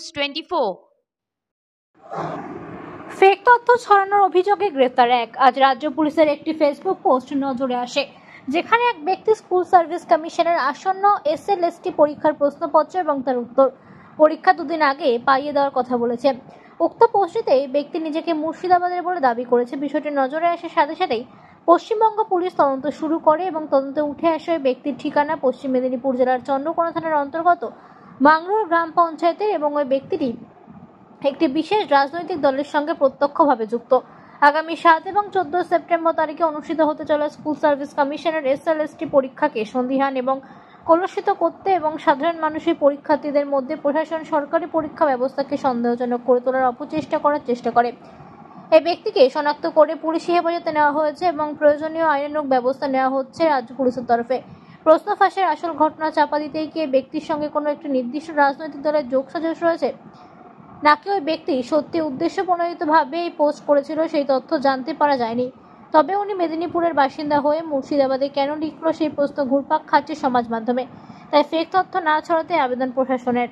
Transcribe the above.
News 24। Fake তথ্য ছড়ানোর অভিযোগে গ্রেফতার এক। আজ রাজ্য পুলিশের একটি ফেসবুক পোস্ট নজরে আসে, যেখানে এক ব্যক্তি স্কুল সার্ভিস কমিশনের আসন্ন এসএলএসটি পরীক্ষার প্রশ্নপত্র এবং তার উত্তর পরীক্ষা দুদিন আগে পাইয়ে দেওয়ার কথা বলেছে। উক্ত পোস্টটিতে ব্যক্তি নিজেকে মুর্শিদাবাদের বলে দাবি করেছে। বিষয়টি নজরে আসার সাথে সাথেই পশ্চিমবঙ্গ পুলিশ তদন্ত শুরু করে এবং তদন্তে উঠে আসে ওই ব্যক্তির ঠিকানা পশ্চিম মেদিনীপুর জেলার চন্দ্রকোনা থানার অন্তর্গত মাংরুর গ্রাম পঞ্চায়েতের এবং ওই ব্যক্তিটি একটি বিশেষ রাজনৈতিক দলের সঙ্গে প্রত্যক্ষভাবে যুক্ত। আগামী 7 এবং 14 সেপ্টেম্বর তারিখে অনুষ্ঠিত হতে চলা স্কুল সার্ভিস কমিশনের এসএলএসটি পরীক্ষাকে সন্দিহান এবং কলুষিত করতে এবং সাধারণ মানুষের পরীক্ষার্থীদের মধ্যে প্রশাসন সরকারি পরীক্ষা ব্যবস্থাকে সন্দেহজনক করে তোলার অপচেষ্টা করার চেষ্টা করে। এই ব্যক্তিকে শনাক্ত করে পুলিশি হেফাজতে নেওয়া হয়েছে এবং প্রয়োজনীয় আইনানুগ ব্যবস্থা নেওয়া হচ্ছে রাজ্য পুলিশের তরফে। প্রশ্ন ফাঁসের আসল ঘটনা চাপা দিতেই কি এই ব্যক্তির সঙ্গে কোনো একটি নির্দিষ্ট রাজনৈতিক দলের যোগসাজশ রয়েছে, নাকি ওই ব্যক্তি সত্যি উদ্দেশ্য প্রণোদিতভাবে এই পোস্ট করেছিল, সেই তথ্য জানতে পারা যায়নি। তবে উনি মেদিনীপুরের বাসিন্দা হয়ে মুর্শিদাবাদে কেন লিখল সেই প্রশ্ন ঘুরপাক খাচ্ছে সমাজ মাধ্যমে। তাই ফেক তথ্য না ছড়াতে আবেদন প্রশাসনের।